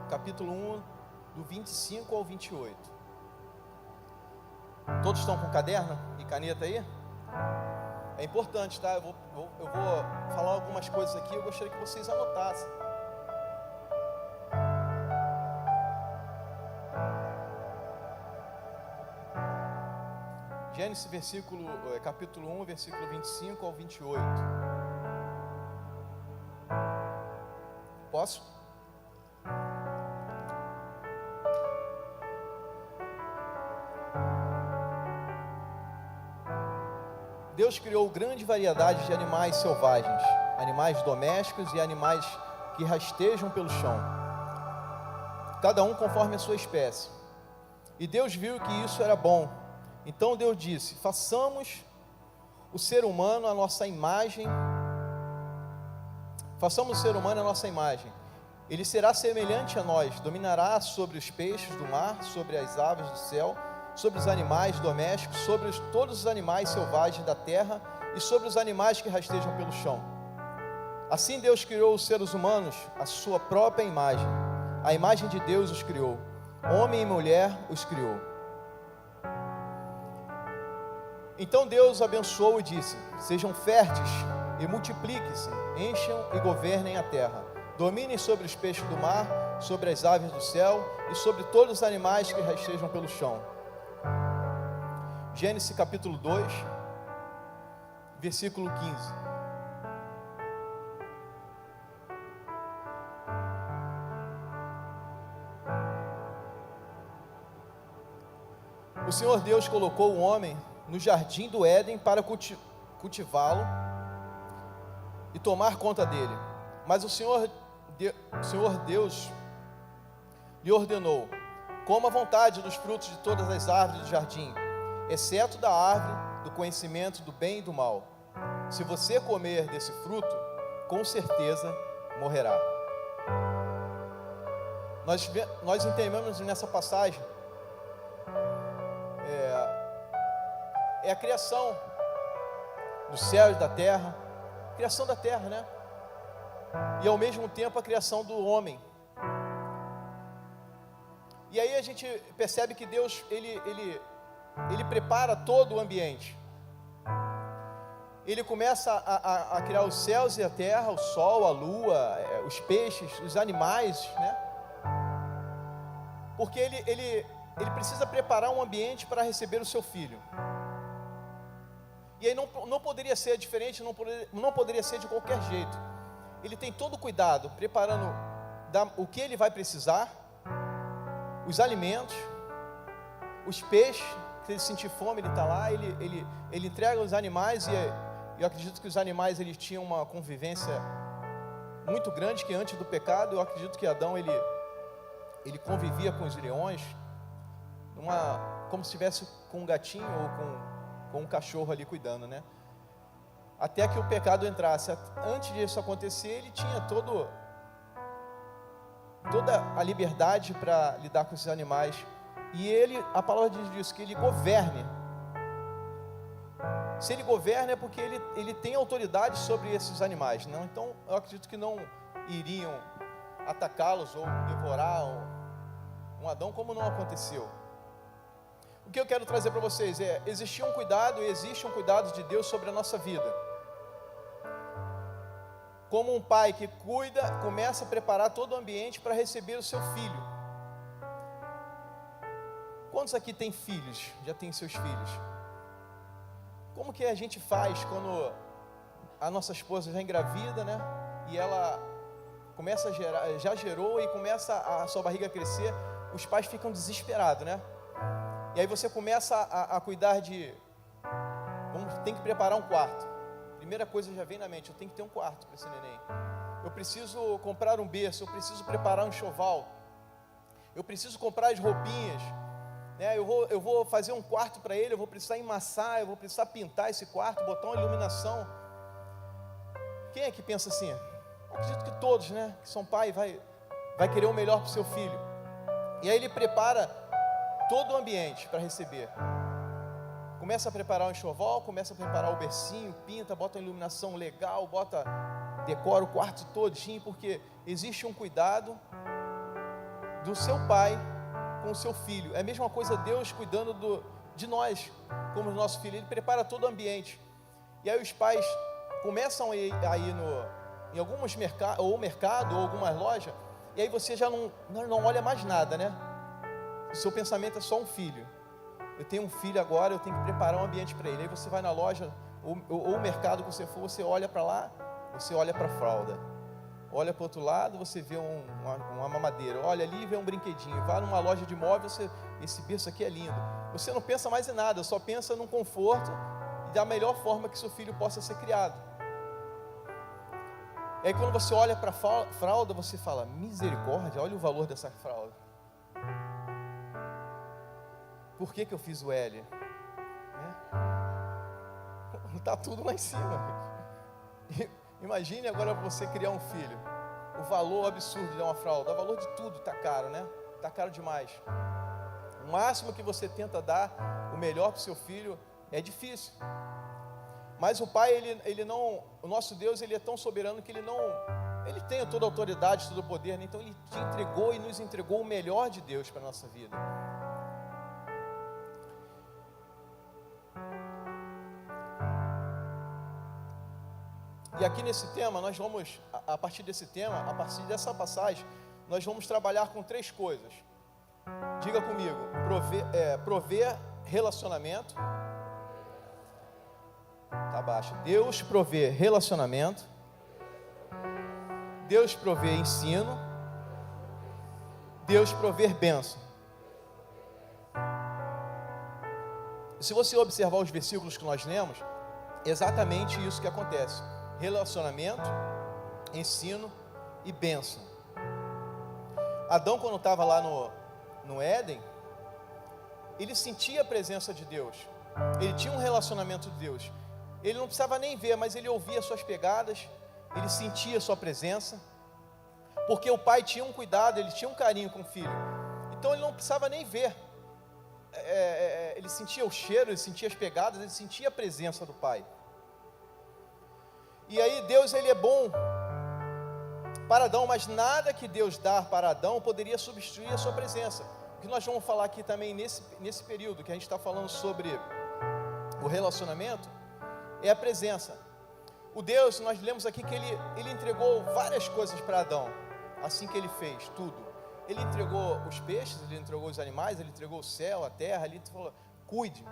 capítulo 1, do 25 ao 28. Todos estão com caderno e caneta aí? É importante, tá? Eu vou falar algumas coisas aqui, eu gostaria que vocês anotassem. Gênesis capítulo 1, versículo 25 ao 28. Posso? Deus criou grande variedade de animais selvagens, animais domésticos e animais que rastejam pelo chão, cada um conforme a sua espécie. E Deus viu que isso era bom. Então Deus disse: façamos o ser humano à nossa imagem. Façamos o ser humano à nossa imagem. Ele será semelhante a nós, dominará sobre os peixes do mar, sobre as aves do céu, sobre os animais domésticos, sobre todos os animais selvagens da terra e sobre os animais que rastejam pelo chão. Assim Deus criou os seres humanos à sua própria imagem. A imagem de Deus os criou, homem e mulher os criou. Então Deus abençoou e disse: sejam férteis e multipliquem-se, encham e governem a terra. Dominem sobre os peixes do mar, sobre as aves do céu e sobre todos os animais que rastejam pelo chão. Gênesis capítulo 2, versículo 15. O Senhor Deus colocou o homem no jardim do Éden para cultivá-lo e tomar conta dele. Mas o Senhor Deus lhe ordenou: coma à vontade dos frutos de todas as árvores do jardim, exceto da árvore do conhecimento do bem e do mal. Se você comer desse fruto, com certeza morrerá. Nós entendemos nessa passagem a criação do céu e da terra, criação da terra, né? E ao mesmo tempo a criação do homem. E aí a gente percebe que Deus, ele prepara todo o ambiente. Ele começa a criar os céus e a terra, o sol, a lua, os peixes, os animais, né? Porque ele precisa preparar um ambiente para receber o seu filho. E aí não poderia ser diferente, não poderia ser de qualquer jeito. Ele tem todo o cuidado, preparando o que ele vai precisar, os alimentos, os peixes. Se ele sentir fome, ele está lá, ele entrega os animais, e eu acredito que os animais eles tinham uma convivência muito grande, que antes do pecado, eu acredito que Adão ele convivia com os leões, como se estivesse com um gatinho ou com um cachorro ali cuidando, né? Até que o pecado entrasse. Antes disso acontecer, ele tinha toda a liberdade para lidar com esses animais. E a palavra diz que ele governe. Se ele governa é porque ele tem autoridade sobre esses animais, não? Então eu acredito que não iriam atacá-los ou devorar um Adão, como não aconteceu. O que eu quero trazer para vocês existe um cuidado de Deus sobre a nossa vida. Como um pai que cuida, começa a preparar todo o ambiente para receber o seu filho. Quantos aqui têm filhos? Já têm seus filhos? Como que a gente faz quando a nossa esposa já engravida, né? E ela começa a gerar, já gerou e começa a sua barriga a crescer, os pais ficam desesperados, né? E aí você começa a cuidar tem que preparar um quarto. Primeira coisa já vem na mente: eu tenho que ter um quarto para esse neném. Eu preciso comprar um berço, eu preciso preparar um enxoval, eu preciso comprar as roupinhas, né? Eu vou fazer um quarto para ele, eu vou precisar emassar, eu vou precisar pintar esse quarto, botar uma iluminação. Quem é que pensa assim? Eu acredito que todos, né? Que são pai, vai querer o melhor para o seu filho. E aí ele prepara todo o ambiente para receber. Começa a preparar o enxoval, começa a preparar o bercinho, pinta, bota uma iluminação legal, decora o quarto todinho, porque existe um cuidado do seu pai com o seu filho. É a mesma coisa Deus cuidando de nós, como o nosso filho. Ele prepara todo o ambiente. E aí os pais começam a ir em alguns mercado ou algumas lojas, e aí você já não olha mais nada, né? O seu pensamento é só um filho. Eu tenho um filho agora, eu tenho que preparar um ambiente para ele. Aí você vai na loja, ou o mercado que você for, você olha para lá, você olha para a fralda. Olha para o outro lado, você vê uma mamadeira. Olha ali, vê um brinquedinho. Vai numa loja de móveis, esse berço aqui é lindo. Você não pensa mais em nada, só pensa no conforto e da melhor forma que seu filho possa ser criado. E aí quando você olha para a fralda, você fala, misericórdia, olha o valor dessa fralda. Por que eu fiz o L? Está tudo lá em cima. Imagine agora você criar um filho. O valor absurdo de uma fralda. O valor de tudo está caro, né? Está caro demais. O máximo que você tenta dar, o melhor para o seu filho, é difícil. Mas o Pai, ele não... O nosso Deus, Ele é tão soberano que Ele tem toda a autoridade, todo o poder, né? Então Ele te entregou e nos entregou o melhor de Deus para a nossa vida. E aqui nesse tema, nós vamos, a partir desse tema, a partir dessa passagem, nós vamos trabalhar com 3 coisas. Diga comigo, prover relacionamento. Tá baixo. Deus provê relacionamento. Deus provê ensino. Deus prover bênção. Se você observar os versículos que nós lemos, é exatamente isso que acontece. Relacionamento, ensino e bênção. Adão, quando estava lá no Éden, ele sentia a presença de Deus. Ele tinha um relacionamento de Deus. Ele não precisava nem ver, mas ele ouvia suas pegadas, ele sentia a sua presença, porque o pai tinha um cuidado, ele tinha um carinho com o filho. Então ele não precisava nem ver. Ele sentia o cheiro, ele sentia as pegadas, ele sentia a presença do pai. E aí Deus, Ele é bom para Adão, mas nada que Deus dá para Adão poderia substituir a sua presença. O que nós vamos falar aqui também nesse período que a gente está falando sobre o relacionamento, é a presença. O Deus, nós lemos aqui que Ele entregou várias coisas para Adão, assim que Ele fez tudo. Ele entregou os peixes, Ele entregou os animais, Ele entregou o céu, a terra, Ele falou, cuide,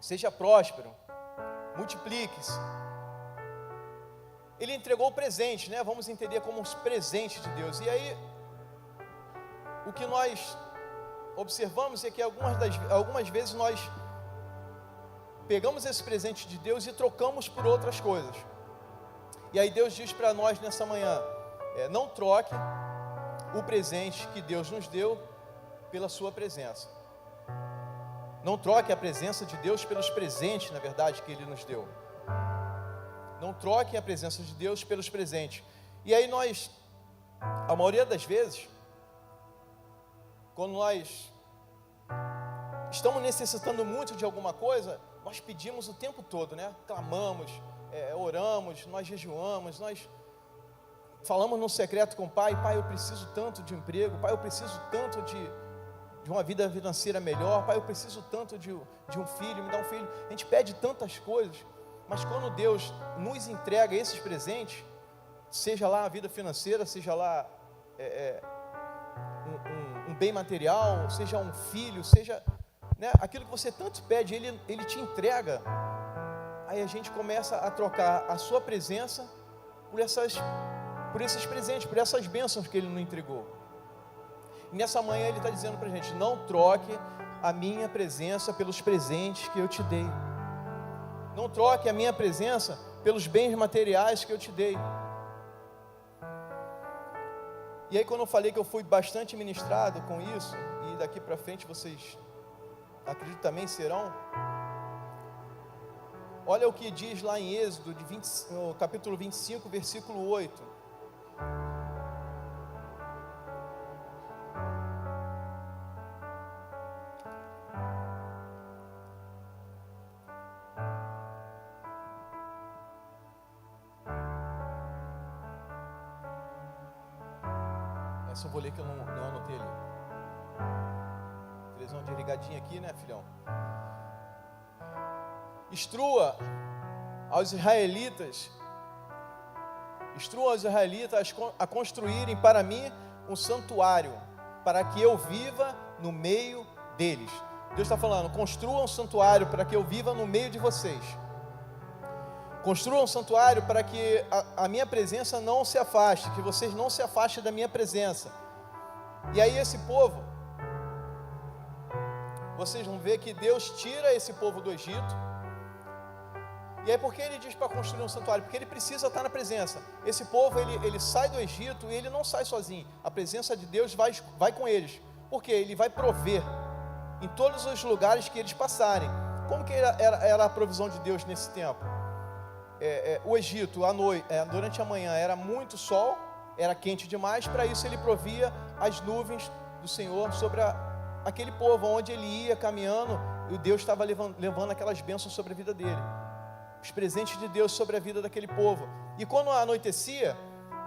seja próspero, multiplique-se. Ele entregou o presente, né? Vamos entender como os presentes de Deus. E aí, o que nós observamos é que algumas vezes nós pegamos esse presente de Deus e trocamos por outras coisas. E aí Deus diz para nós nessa manhã, não troque o presente que Deus nos deu pela sua presença. Não troque a presença de Deus pelos presentes, na verdade, que Ele nos deu. Não troque a presença de Deus pelos presentes. E aí a maioria das vezes, quando nós estamos necessitando muito de alguma coisa, nós pedimos o tempo todo, né? Clamamos, oramos, nós jejuamos, nós falamos no secreto com o Pai, Pai, eu preciso tanto de emprego, Pai, eu preciso tanto de uma vida financeira melhor, Pai, eu preciso tanto de um filho, me dá um filho. A gente pede tantas coisas, mas quando Deus nos entrega esses presentes, seja lá a vida financeira, seja lá um bem material, seja um filho, seja, né, aquilo que você tanto pede, Ele te entrega. Aí a gente começa a trocar a sua presença por esses presentes, por essas bênçãos que Ele nos entregou. E nessa manhã Ele está dizendo para a gente, não troque a minha presença pelos presentes que eu te dei. Não troque a minha presença pelos bens materiais que eu te dei. E aí quando eu falei que eu fui bastante ministrado com isso, e daqui para frente vocês, acredito, também serão, olha o que diz lá em Êxodo, no capítulo 25, versículo 8. Essa eu vou ler que eu não anotei ali. Televisão desligadinha aqui, né, filhão? Instrua aos israelitas a construírem para mim um santuário, para que eu viva no meio deles. Deus está falando, construam um santuário para que eu viva no meio de vocês. Construam um santuário para que a minha presença não se afaste, que vocês não se afastem da minha presença. E aí esse povo, vocês vão ver que Deus tira esse povo do Egito. E aí por que ele diz para construir um santuário? Porque ele precisa estar na presença. Esse povo, ele sai do Egito e ele não sai sozinho. A presença de Deus vai com eles. Por quê? Ele vai prover em todos os lugares que eles passarem. Como que era a provisão de Deus nesse tempo? O Egito, durante a manhã, era muito sol, era quente demais. Para isso ele provia as nuvens do Senhor sobre aquele povo, onde ele ia caminhando, e Deus estava levando aquelas bênçãos sobre a vida dele. Os presentes de Deus sobre a vida daquele povo. E quando anoitecia,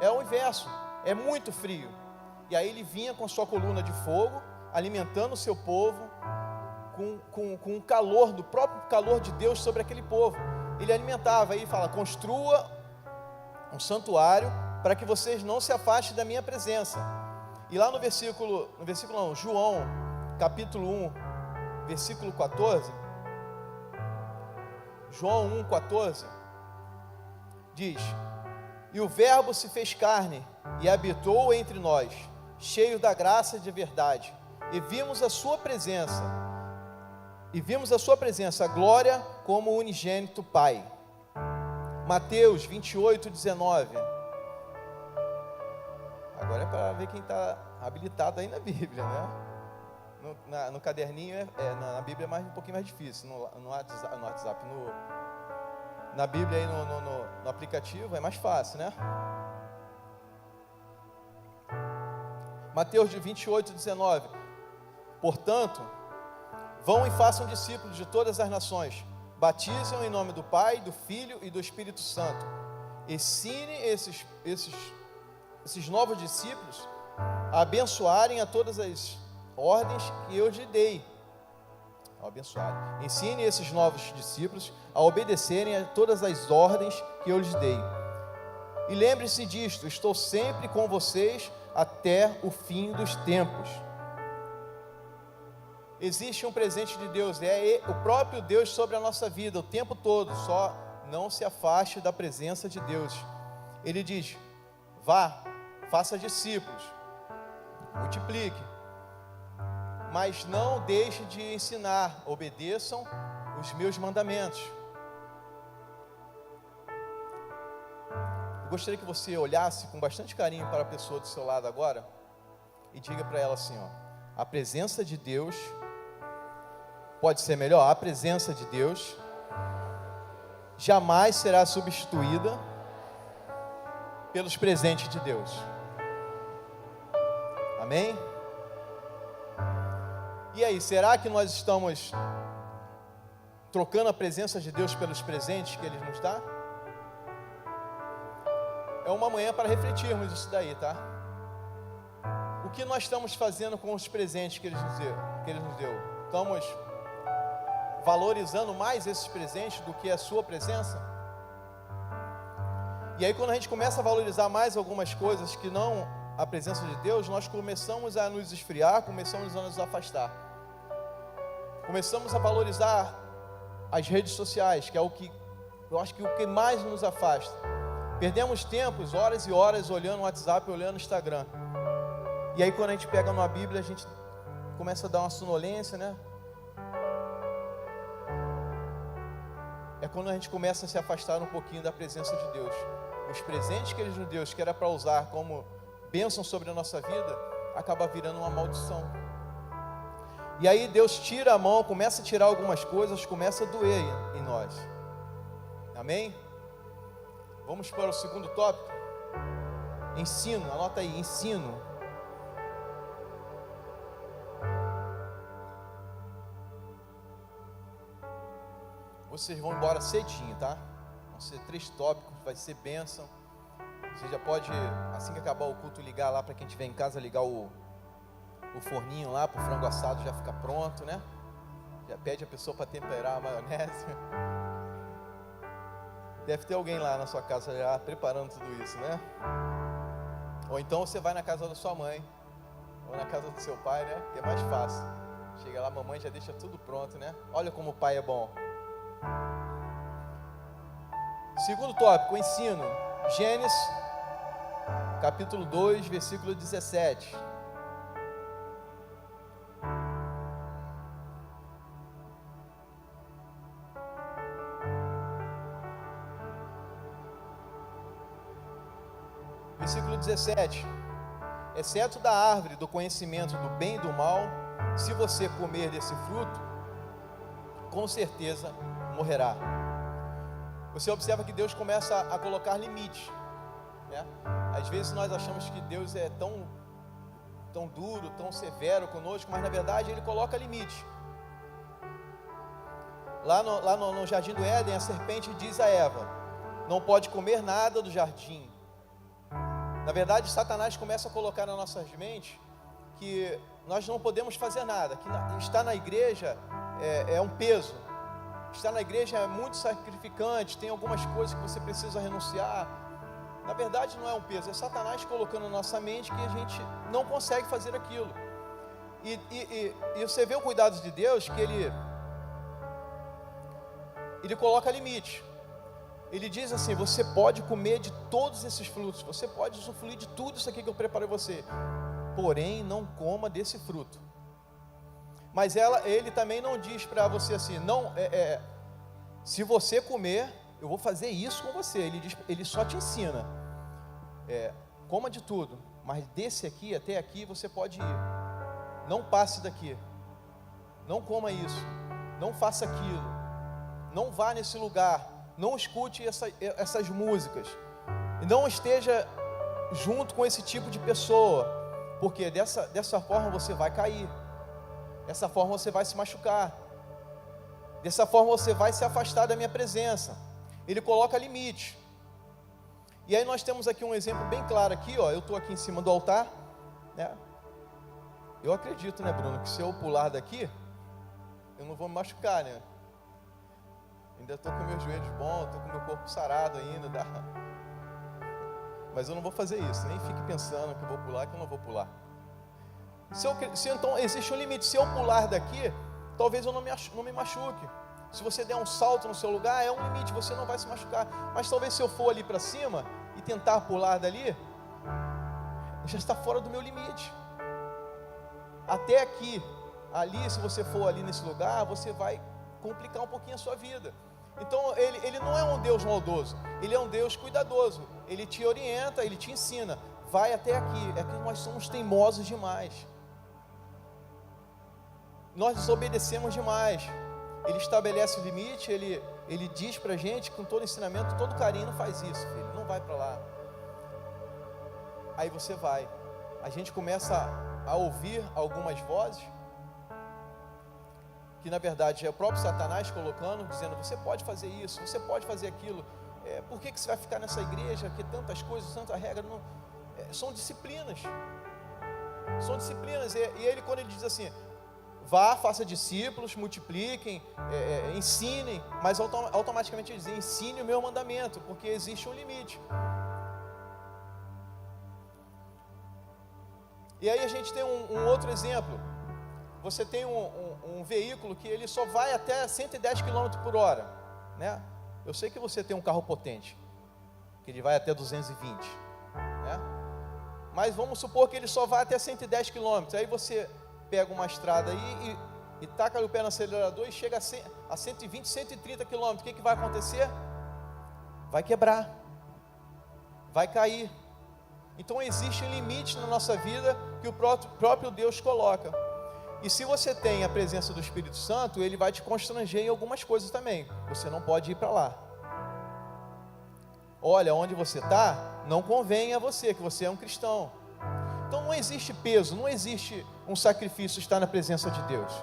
é o inverso, é muito frio. E aí ele vinha com a sua coluna de fogo, alimentando o seu povo, com o calor, do próprio calor de Deus sobre aquele povo. Ele alimentava, aí fala, construa um santuário, para que vocês não se afastem da minha presença. E lá no versículo não, João, capítulo 1, versículo 14, João 1,14, diz: e o verbo se fez carne, e habitou entre nós, cheio da graça e de verdade, e vimos a sua presença, a glória como o unigênito Pai. Mateus 28,19, agora é para ver quem está habilitado aí na Bíblia, né? No caderninho, na Bíblia é um pouquinho mais difícil, no WhatsApp, na Bíblia aí no aplicativo é mais fácil, né? Mateus 28,19, portanto, vão e façam discípulos de todas as nações, batizam em nome do Pai, do Filho e do Espírito Santo, ensine esses novos discípulos a abençoarem a todas as ordens que eu lhe dei. Ensine esses novos discípulos a obedecerem a todas as ordens que eu lhes dei. E lembre-se disto, estou sempre com vocês até o fim dos tempos. Existe um presente de Deus, é o próprio Deus sobre a nossa vida, o tempo todo. Só não se afaste da presença de Deus. Ele diz, vá, faça discípulos, multiplique, mas não deixe de ensinar, obedeçam os meus mandamentos. Eu gostaria que você olhasse com bastante carinho para a pessoa do seu lado agora e diga para ela assim, a presença de Deus, pode ser melhor, a presença de Deus jamais será substituída pelos presentes de Deus. Amém? E aí, será que nós estamos trocando a presença de Deus pelos presentes que Ele nos dá? É uma manhã para refletirmos isso daí, tá? O que nós estamos fazendo com os presentes que Ele nos deu? Estamos valorizando mais esses presentes do que a sua presença? E aí quando a gente começa a valorizar mais algumas coisas que não a presença de Deus, nós começamos a nos esfriar, começamos a nos afastar. Começamos a valorizar as redes sociais, que é o que eu acho que o que mais nos afasta. Perdemos tempos, horas e horas olhando o WhatsApp, olhando o Instagram. E aí quando a gente pega numa Bíblia, a gente começa a dar uma sonolência, né? É quando a gente começa a se afastar um pouquinho da presença de Deus. Os presentes que Ele nos deu, que era para usar como bênção sobre a nossa vida, acaba virando uma maldição. E aí Deus tira a mão, começa a tirar algumas coisas, começa a doer em nós. Amém? Vamos para o segundo tópico. Ensino, anota aí, ensino. Vocês vão embora cedinho, tá? Vão ser 3 tópicos, vai ser bênção. Você já pode, assim que acabar o culto, ligar lá para quem estiver em casa, ligar o forninho lá para o frango assado já ficar pronto, né? Já pede a pessoa para temperar a maionese. Deve ter alguém lá na sua casa já preparando tudo isso, né? Ou então você vai na casa da sua mãe, ou na casa do seu pai, né? Que é mais fácil. Chega lá, a mamãe já deixa tudo pronto, né? Olha como o pai é bom. Segundo tópico, o ensino. Gênesis, capítulo 2, versículo 17. Versículo 17: exceto da árvore do conhecimento do bem e do mal, se você comer desse fruto, com certeza morrerá. Você observa que Deus começa a colocar limites, né? Às vezes nós achamos que Deus é tão duro, tão severo conosco, mas na verdade Ele coloca limites. Lá no jardim do Éden, a serpente diz a Eva: não pode comer nada do jardim. Na verdade, Satanás começa a colocar nas nossas mentes que nós não podemos fazer nada, que estar na igreja é um peso, estar na igreja é muito sacrificante, tem algumas coisas que você precisa renunciar. Na verdade não é um peso, é Satanás colocando na nossa mente que a gente não consegue fazer aquilo. E você vê o cuidado de Deus, que Ele coloca limite. Ele diz assim: você pode comer de todos esses frutos, você pode usufruir de tudo isso aqui que eu preparei você, porém não coma desse fruto. Mas ele também não diz para você assim: não, se você comer, eu vou fazer isso com você. Ele só te ensina, coma de tudo, mas desse aqui até aqui você pode ir, não passe daqui, não coma isso, não faça aquilo, não vá nesse lugar, não escute essas músicas, não esteja junto com esse tipo de pessoa, porque dessa forma você vai cair, dessa forma você vai se machucar, dessa forma você vai se afastar da minha presença. Ele coloca limite. E aí nós temos aqui um exemplo bem claro aqui, ó. Eu estou aqui em cima do altar, né? Eu acredito, né, Bruno, que se eu pular daqui, eu não vou me machucar, né? Ainda estou com meus joelhos bons, estou com meu corpo sarado ainda, mas eu não vou fazer isso. Nem fique pensando que eu vou pular, que eu não vou pular. Então existe um limite. Se eu pular daqui, talvez eu não me machuque. Se você der um salto no seu lugar, é um limite, você não vai se machucar. Mas talvez se eu for ali para cima e tentar pular dali, já está fora do meu limite. Até aqui, ali, se você for ali nesse lugar, você vai complicar um pouquinho a sua vida. Então ele não é um Deus maldoso, Ele é um Deus cuidadoso. Ele te orienta, Ele te ensina, vai até aqui. É que nós somos teimosos demais, nós desobedecemos demais. Ele estabelece o limite, ele diz pra gente com todo ensinamento, todo carinho: não faz isso, filho, não vai para lá. Aí você vai, a gente começa a ouvir algumas vozes que na verdade é o próprio Satanás colocando, dizendo: você pode fazer isso, você pode fazer aquilo, por que você vai ficar nessa igreja, que tantas coisas, tanta regra, não, são disciplinas, e ele, quando ele diz assim: vá, faça discípulos, multipliquem, ensinem, mas automaticamente ele diz: ensine o meu mandamento, porque existe um limite. E aí a gente tem um outro exemplo. Você tem um veículo que ele só vai até 110 km por hora, né? Eu sei que você tem um carro potente, que ele vai até 220, né? Mas vamos supor que ele só vai até 110 km. Aí você pega uma estrada aí e taca o pé no acelerador e chega a 120, 130 km. O que vai acontecer? Vai quebrar, vai cair. Então existe um limite na nossa vida que o próprio Deus coloca. E se você tem a presença do Espírito Santo, ele vai te constranger em algumas coisas também. Você não pode ir para lá. Olha, onde você está, não convém a você, que você é um cristão. Então não existe peso, não existe um sacrifício estar na presença de Deus.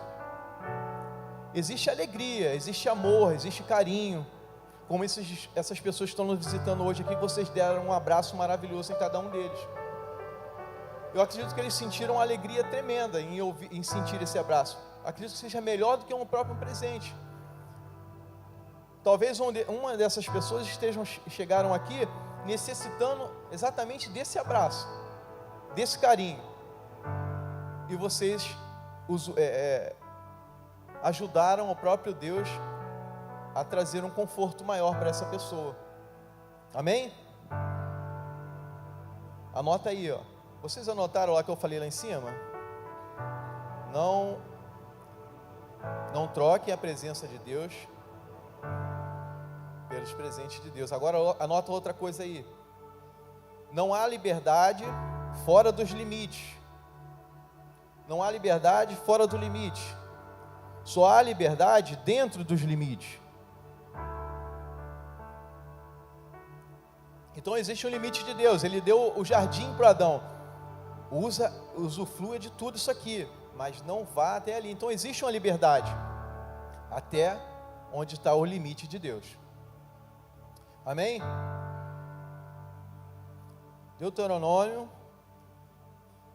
Existe alegria, existe amor, existe carinho. como essas pessoas que estão nos visitando hoje aqui, vocês deram um abraço maravilhoso em cada um deles. Eu acredito que eles sentiram uma alegria tremenda em sentir esse abraço. Acredito que seja melhor do que um próprio presente. Talvez uma dessas pessoas chegaram aqui necessitando exatamente desse abraço, desse carinho. E vocês ajudaram o próprio Deus a trazer um conforto maior para essa pessoa. Amém? Anota aí, ó. Vocês anotaram lá que eu falei lá em cima? Não troquem a presença de Deus pelos presentes de Deus. Agora anota outra coisa aí. Não há liberdade fora dos limites. Não há liberdade fora do limite. Só há liberdade dentro dos limites. Então existe um limite de Deus. Ele deu o jardim para Adão. Usufrua de tudo isso aqui, mas não vá até ali. Então existe uma liberdade até onde está o limite de Deus. Amém? Deuteronômio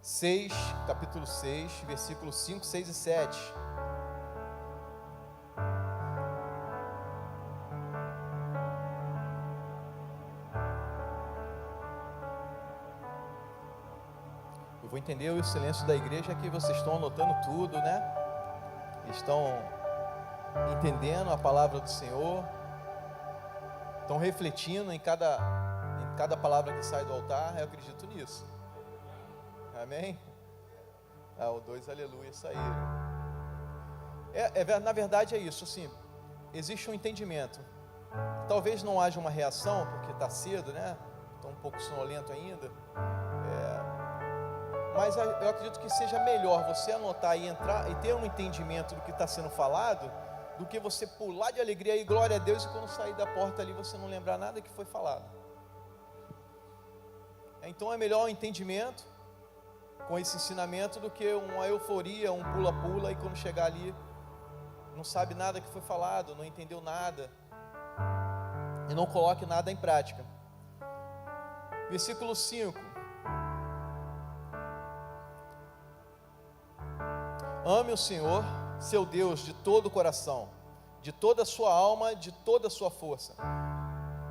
6, capítulo 6, versículos 5, 6 e 7. Eu vou entender o silêncio da igreja, que vocês estão anotando tudo, né? Estão entendendo a palavra do Senhor, estão refletindo em cada palavra que sai do altar. Eu acredito nisso. Amém? O 2 aleluia saíram. Na verdade é isso, assim, existe um entendimento. Talvez não haja uma reação, porque está cedo, né? Estou um pouco sonolento ainda. Mas eu acredito que seja melhor você anotar e entrar e ter um entendimento do que está sendo falado, do que você pular de alegria e glória a Deus, e quando sair da porta ali você não lembrar nada que foi falado. Então é melhor um entendimento com esse ensinamento do que uma euforia, um pula-pula, e quando chegar ali não sabe nada que foi falado, não entendeu nada e não coloque nada em prática. Versículo 5. Ame o Senhor, seu Deus, de todo o coração, de toda a sua alma, de toda a sua força.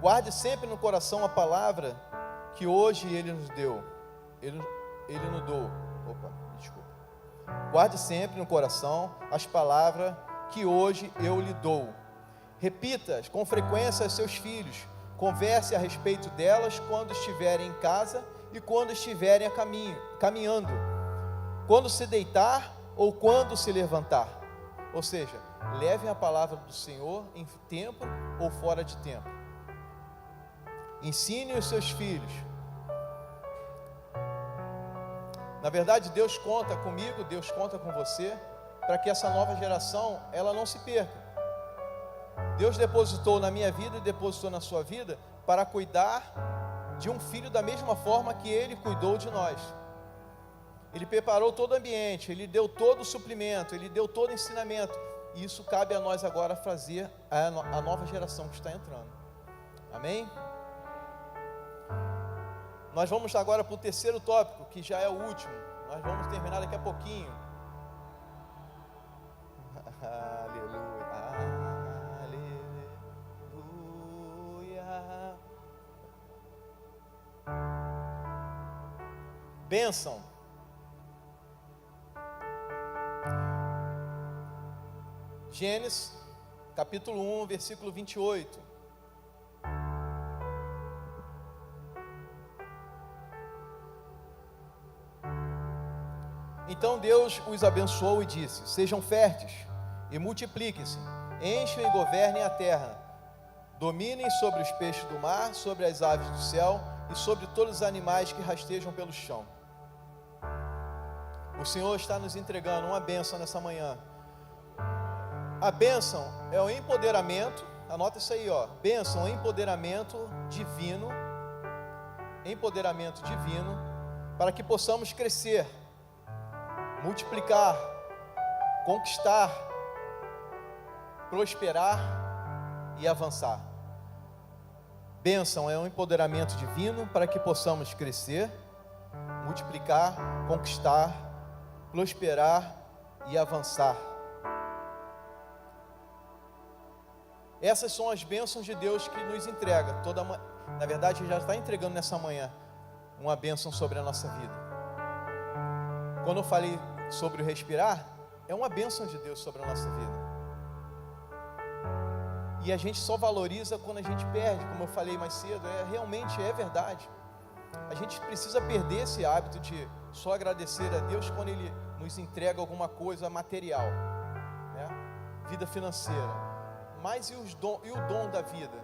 Guarde sempre no coração a palavra que hoje Ele nos deu. Ele nos deu. Guarde sempre no coração as palavras que hoje eu lhe dou. Repita com frequência aos seus filhos. Converse a respeito delas quando estiverem em casa e quando estiverem caminhando, quando se deitar ou quando se levantar. Ou seja, levem a palavra do Senhor em tempo ou fora de tempo. Ensine os seus filhos. Na verdade, Deus conta comigo, Deus conta com você, para que essa nova geração, ela não se perca. Deus depositou na minha vida e depositou na sua vida para cuidar de um filho da mesma forma que Ele cuidou de nós. Ele preparou todo o ambiente, Ele deu todo o suprimento, Ele deu todo o ensinamento. E isso cabe a nós agora fazer a nova geração que está entrando. Amém? Nós vamos agora para o terceiro tópico, que já é o último. Nós vamos terminar daqui a pouquinho. Aleluia, aleluia. Bênção. Gênesis, capítulo 1, versículo 28. Então Deus os abençoou e disse: sejam férteis e multipliquem-se, enchem e governem a terra, dominem sobre os peixes do mar, sobre as aves do céu e sobre todos os animais que rastejam pelo chão. O Senhor está nos entregando uma bênção nessa manhã. A bênção é o empoderamento, anota isso aí, ó. Bênção é empoderamento divino, para que possamos crescer, multiplicar, conquistar, prosperar e avançar. Bênção é um empoderamento divino para que possamos crescer, multiplicar, conquistar, prosperar e avançar. Essas são as bênçãos de Deus que nos entrega. Na verdade, Ele já está entregando nessa manhã uma bênção sobre a nossa vida. Quando eu falei sobre o respirar, é uma bênção de Deus sobre a nossa vida. E a gente só valoriza quando a gente perde, como eu falei mais cedo, realmente é verdade. A gente precisa perder esse hábito de só agradecer a Deus quando Ele nos entrega alguma coisa material, né? Vida financeira. Mas e o dom da vida?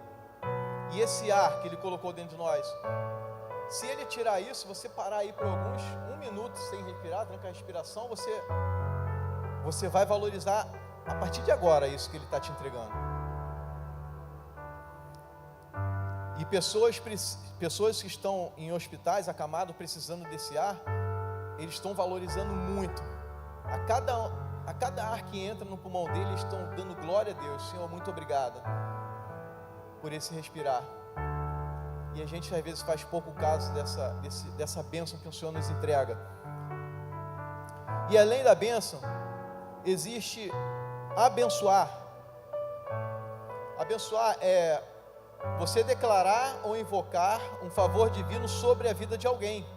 E esse ar que Ele colocou dentro de nós? Se Ele tirar isso, você parar aí por um minuto sem respirar, trancar a respiração, você vai valorizar a partir de agora isso que Ele está te entregando. E pessoas que estão em hospitais, acamados, precisando desse ar, eles estão valorizando muito. A cada ar que entra no pulmão dele, eles estão dando glória a Deus. Senhor, muito obrigado por esse respirar. E a gente às vezes faz pouco caso dessa bênção que o Senhor nos entrega. E além da bênção, existe abençoar. Abençoar é você declarar ou invocar um favor divino sobre a vida de alguém.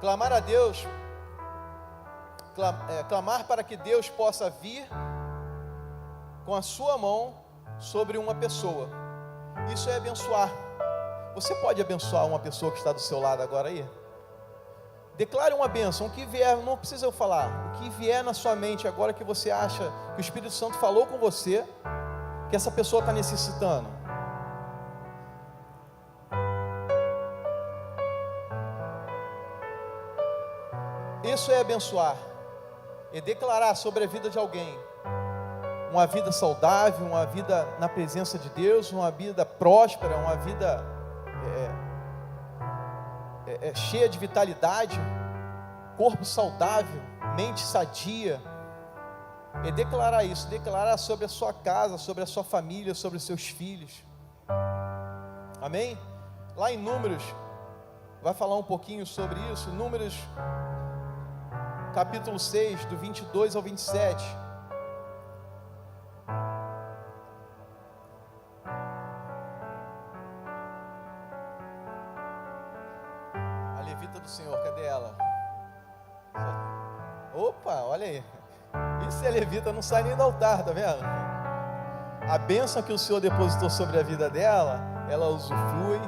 Clamar a Deus, clamar para que Deus possa vir com a sua mão sobre uma pessoa. Isso é abençoar. Você pode abençoar uma pessoa que está do seu lado agora aí? Declare uma bênção, o que vier, não precisa eu falar, o que vier na sua mente agora que você acha que o Espírito Santo falou com você, que essa pessoa está necessitando. Isso é abençoar, é declarar sobre a vida de alguém uma vida saudável, uma vida na presença de Deus, uma vida próspera, uma vida cheia de vitalidade, corpo saudável, mente sadia. É declarar isso, declarar sobre a sua casa, sobre a sua família, sobre os seus filhos. Amém? Lá em Números, vai falar um pouquinho sobre isso. Números, capítulo 6, do 22 ao 27. A levita do Senhor, cadê ela? Opa, olha aí. E se a levita não sai nem do altar, tá vendo? A bênção que o Senhor depositou sobre a vida dela, ela usufrui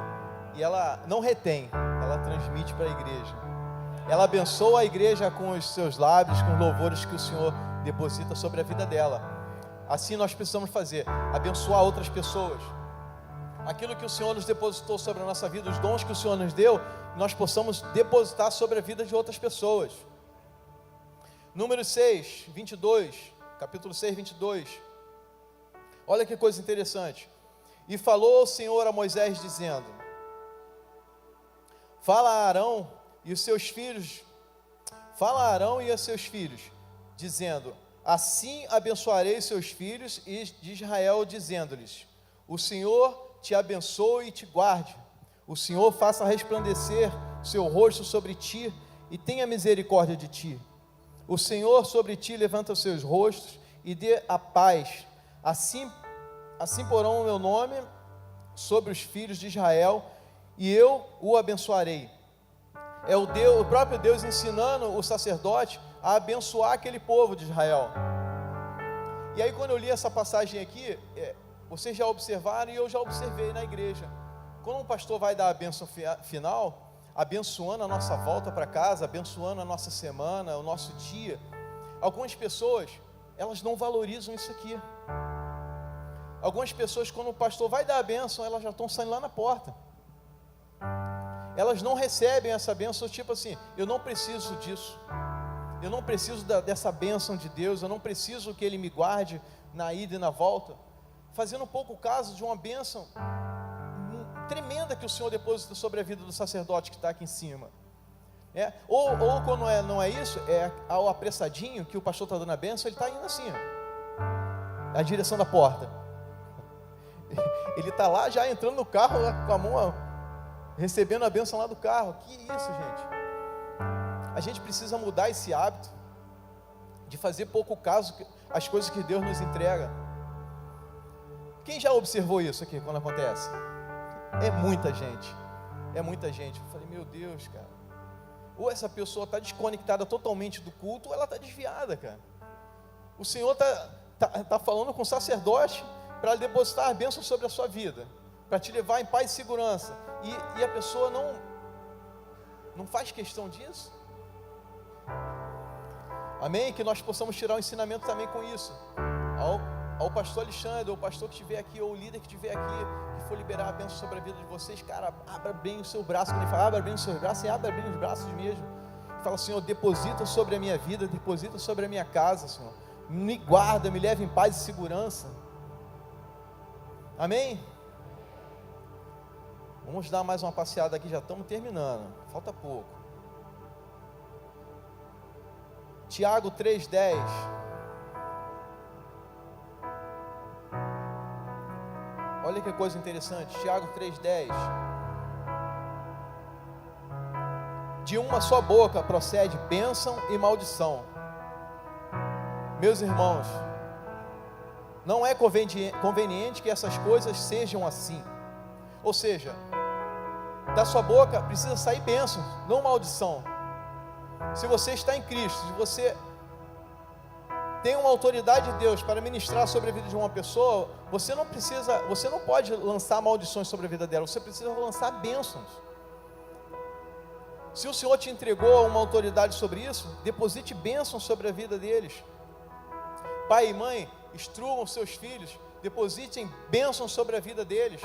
e ela não retém, ela transmite para a igreja. Ela abençoa a igreja com os seus lábios, com os louvores que o Senhor deposita sobre a vida dela. Assim nós precisamos fazer, abençoar outras pessoas. Aquilo que o Senhor nos depositou sobre a nossa vida, os dons que o Senhor nos deu, nós possamos depositar sobre a vida de outras pessoas. Número 6, 22, capítulo 6, 22. Olha que coisa interessante. E falou o Senhor a Moisés dizendo: Fala a Arão e a seus filhos, dizendo: Assim abençoarei seus filhos e de Israel, dizendo-lhes: O Senhor te abençoe e te guarde. O Senhor faça resplandecer seu rosto sobre ti e tenha misericórdia de ti. O Senhor sobre ti levanta os seus rostos e dê a paz. Assim porão o meu nome sobre os filhos de Israel e eu o abençoarei. É o próprio Deus ensinando o sacerdote a abençoar aquele povo de Israel. E aí quando eu li essa passagem aqui, vocês já observaram e eu já observei na igreja. Quando um pastor vai dar a bênção final, abençoando a nossa volta para casa, abençoando a nossa semana, o nosso dia, algumas pessoas, elas não valorizam isso aqui. Algumas pessoas, quando o pastor vai dar a bênção, elas já estão saindo lá na porta. Elas não recebem essa bênção, tipo assim, eu não preciso disso, eu não preciso dessa bênção de Deus, eu não preciso que Ele me guarde na ida e na volta, fazendo um pouco caso de uma bênção tremenda que o Senhor deposita sobre a vida do sacerdote que está aqui em cima. Ou quando não é isso, é ao apressadinho que o pastor está dando a bênção, ele está indo assim, na direção da porta. Ele está lá já entrando no carro, com a mão, recebendo a bênção lá do carro. Que isso, gente? A gente precisa mudar esse hábito de fazer pouco caso às coisas que Deus nos entrega. Quem já observou isso aqui quando acontece? É muita gente. É muita gente. Eu falei, meu Deus, cara. Ou essa pessoa está desconectada totalmente do culto, ou ela está desviada, cara. O Senhor está falando com o sacerdote para depositar a bênção sobre a sua vida, para te levar em paz e segurança. E a pessoa não faz questão disso. Amém? Que nós possamos tirar o ensinamento também com isso. Ao pastor Alexandre, ou o pastor que estiver aqui, ou o líder que estiver aqui, que for liberar a bênção sobre a vida de vocês, cara, abra bem o seu braço. Quando ele fala, abra bem os seus braços, e abra bem os braços mesmo. Fala, Senhor, deposita sobre a minha vida, deposita sobre a minha casa, Senhor. Me guarda, me leva em paz e segurança. Amém? Vamos dar mais uma passeada aqui, já estamos terminando, falta pouco. Tiago 3,10. Olha que coisa interessante, Tiago 3,10. De uma só boca procede bênção e maldição. Meus irmãos, não é conveniente que essas coisas sejam assim. Ou seja, da sua boca precisa sair bênção, não maldição. Se você está em Cristo, se você tem uma autoridade de Deus para ministrar sobre a vida de uma pessoa, você não pode lançar maldições sobre a vida dela, você precisa lançar bênçãos. Se o Senhor te entregou uma autoridade sobre isso, deposite bênçãos sobre a vida deles. Pai e mãe, instruam seus filhos, depositem bênçãos sobre a vida deles.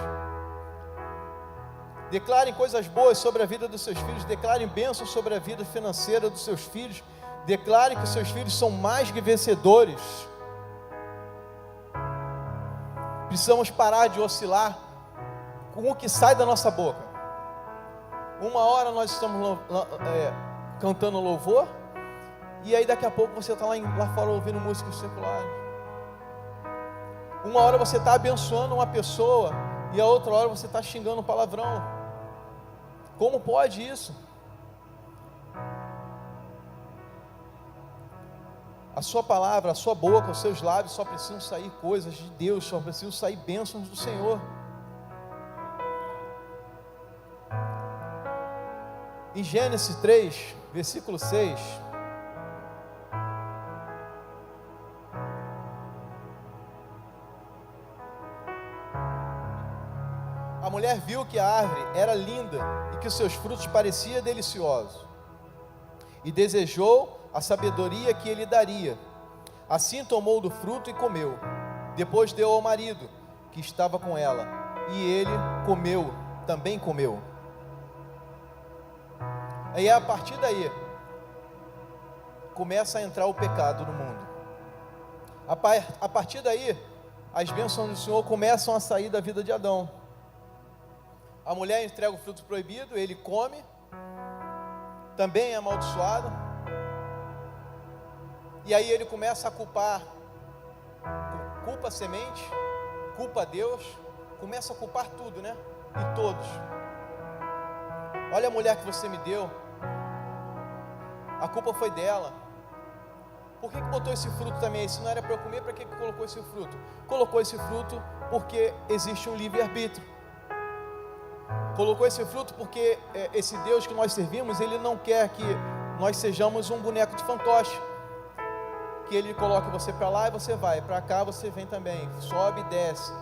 Declarem coisas boas sobre a vida dos seus filhos, declarem bênçãos sobre a vida financeira dos seus filhos, declarem que seus filhos são mais que vencedores. Precisamos parar de oscilar com o que sai da nossa boca. Uma hora nós estamos cantando louvor, e aí daqui a pouco você está lá fora ouvindo músicas seculares. Uma hora você está abençoando uma pessoa, e a outra hora você está xingando um palavrão. Como pode isso? A sua palavra, a sua boca, os seus lábios só precisam sair coisas de Deus, só precisam sair bênçãos do Senhor. Em Gênesis 3, versículo 6, a mulher viu que a árvore era linda e que os seus frutos pareciam deliciosos, e desejou a sabedoria que ele daria. Assim tomou do fruto e comeu. Depois deu ao marido que estava com ela, e ele também comeu. Aí a partir daí começa a entrar o pecado no mundo. A partir daí as bênçãos do Senhor começam a sair da vida de Adão. A mulher entrega o fruto proibido, ele come, também é amaldiçoado, e aí ele começa a culpa a semente, culpa a Deus, começa a culpar tudo, né? E todos. Olha a mulher que você me deu, a culpa foi dela. Por que botou esse fruto também? Se não era para eu comer, para que colocou esse fruto? Colocou esse fruto porque existe um livre-arbítrio. Colocou esse fruto porque esse Deus que nós servimos, Ele não quer que nós sejamos um boneco de fantoche, que Ele coloque você para lá e você vai, para cá você vem também, sobe e desce.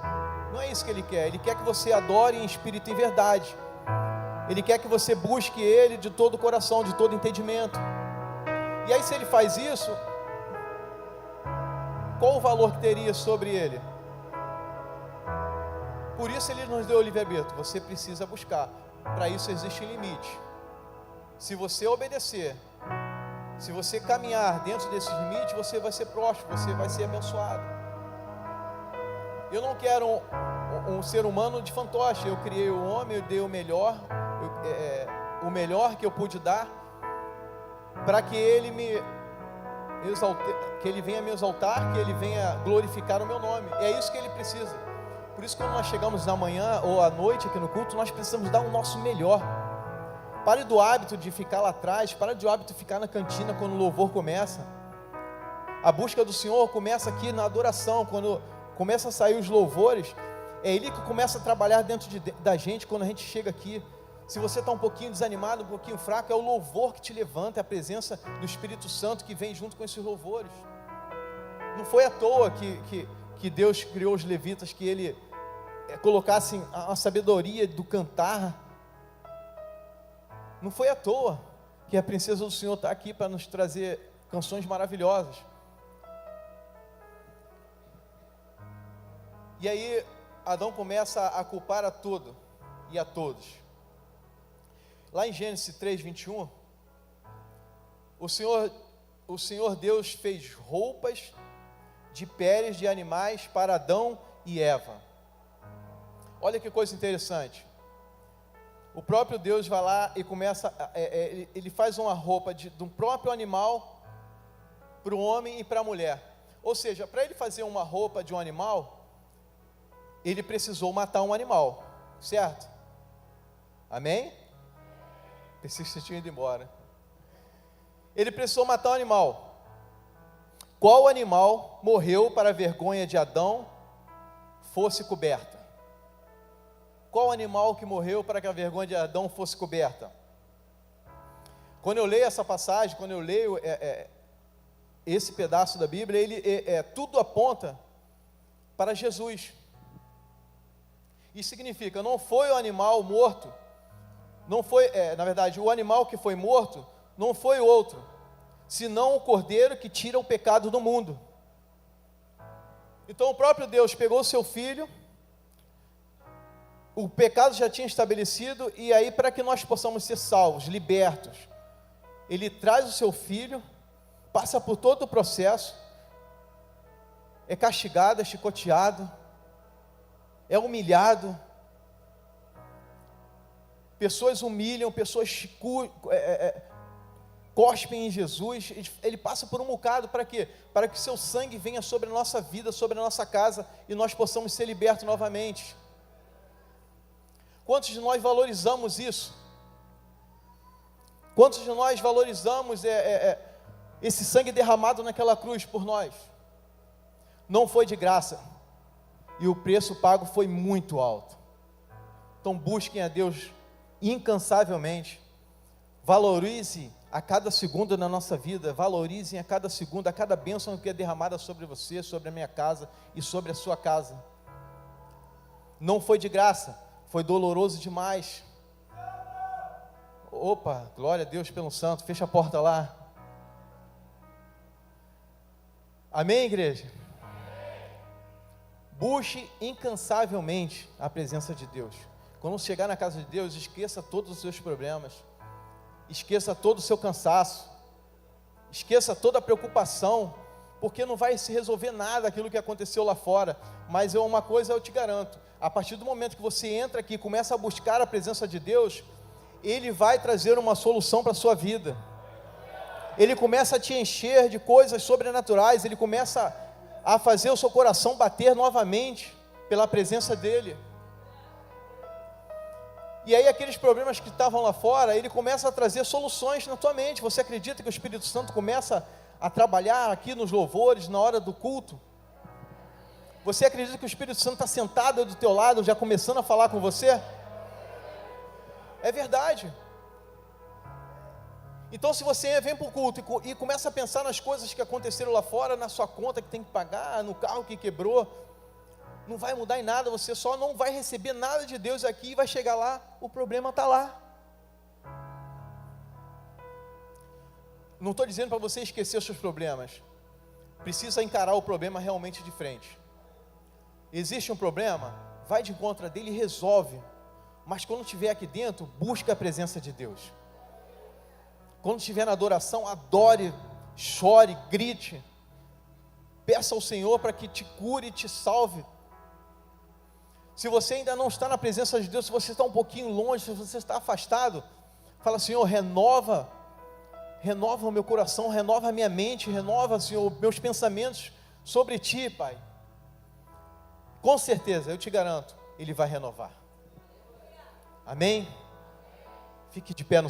Não é isso que Ele quer. Ele quer que você adore em espírito e em verdade. Ele quer que você busque Ele de todo o coração, de todo entendimento. E aí, se Ele faz isso, qual o valor que teria sobre Ele? Por isso Ele nos deu o livre-arbítrio. Você precisa buscar. Para isso existe limite. Se você obedecer, se você caminhar dentro desses limites, você vai ser próspero, você vai ser abençoado. Eu não quero um ser humano de fantoche. Eu criei o homem, eu dei o melhor que eu pude dar, para que ele venha me exaltar, que ele venha glorificar o meu nome. E é isso que ele precisa. Por isso, quando nós chegamos na manhã ou à noite aqui no culto, nós precisamos dar o nosso melhor. Pare do hábito de ficar lá atrás, pare do hábito de ficar na cantina quando o louvor começa. A busca do Senhor começa aqui na adoração, quando começa a sair os louvores, é Ele que começa a trabalhar dentro da gente quando a gente chega aqui. Se você está um pouquinho desanimado, um pouquinho fraco, é o louvor que te levanta, é a presença do Espírito Santo que vem junto com esses louvores. Não foi à toa que Deus criou os levitas, que Ele colocasse a sabedoria do cantar. Não foi à toa que a princesa do Senhor está aqui para nos trazer canções maravilhosas. E aí Adão começa a culpar a tudo e a todos. Lá em Gênesis 3:21, o Senhor Deus fez roupas de peles de animais para Adão e Eva. Olha que coisa interessante. O próprio Deus vai lá e começa, ele faz uma roupa de um próprio animal para o homem e para a mulher. Ou seja, para ele fazer uma roupa de um animal, ele precisou matar um animal, certo? Amém? Pensei que você tinha ido embora. Ele precisou matar um animal. Qual animal morreu para a vergonha de Adão fosse coberta? Qual animal que morreu para que a vergonha de Adão fosse coberta? Quando eu leio essa passagem, quando eu leio esse pedaço da Bíblia, tudo aponta para Jesus. Isso significa, não foi o animal morto, não foi, na verdade, o animal que foi morto, não foi o outro, senão o cordeiro que tira o pecado do mundo. Então o próprio Deus pegou o seu filho, o pecado já tinha estabelecido, e aí para que nós possamos ser salvos, libertos, Ele traz o seu filho, passa por todo o processo, é castigado, é chicoteado, é humilhado, pessoas humilham, pessoas cospem em Jesus, Ele passa por um bocado para quê? Para que o seu sangue venha sobre a nossa vida, sobre a nossa casa, e nós possamos ser libertos novamente. Quantos de nós valorizamos isso? Quantos de nós valorizamos esse sangue derramado naquela cruz por nós? Não foi de graça, e o preço pago foi muito alto. Então busquem a Deus incansavelmente, valorize a cada segundo na nossa vida, valorizem a cada segundo, a cada bênção que é derramada sobre você, sobre a minha casa e sobre a sua casa. Não foi de graça, foi doloroso demais. Opa, glória a Deus pelo santo, fecha a porta lá. Amém, igreja? Busque incansavelmente a presença de Deus. Quando chegar na casa de Deus, esqueça todos os seus problemas, esqueça todo o seu cansaço, esqueça toda a preocupação, porque não vai se resolver nada aquilo que aconteceu lá fora. Mas uma coisa eu te garanto, a partir do momento que você entra aqui e começa a buscar a presença de Deus, Ele vai trazer uma solução para a sua vida. Ele começa a te encher de coisas sobrenaturais, Ele começa a fazer o seu coração bater novamente pela presença dEle. E aí aqueles problemas que estavam lá fora, Ele começa a trazer soluções na tua mente. Você acredita que o Espírito Santo começa a trabalhar aqui nos louvores, na hora do culto? Você acredita que o Espírito Santo está sentado do teu lado, já começando a falar com você? É verdade. Então se você vem para o culto e começa a pensar nas coisas que aconteceram lá fora, na sua conta que tem que pagar, no carro que quebrou, não vai mudar em nada, você só não vai receber nada de Deus aqui, e vai chegar lá, o problema está lá. Não estou dizendo para você esquecer os seus problemas, precisa encarar o problema realmente de frente. Existe um problema, vai de encontro dele e resolve, mas quando estiver aqui dentro, busca a presença de Deus. Quando estiver na adoração, adore, chore, grite, peça ao Senhor para que te cure e te salve. Se você ainda não está na presença de Deus, se você está um pouquinho longe, se você está afastado, fala: Senhor, renova o meu coração, renova a minha mente, renova, Senhor, meus pensamentos sobre Ti, Pai. com certeza, eu te garanto, Ele vai renovar. Amém? Fique de pé no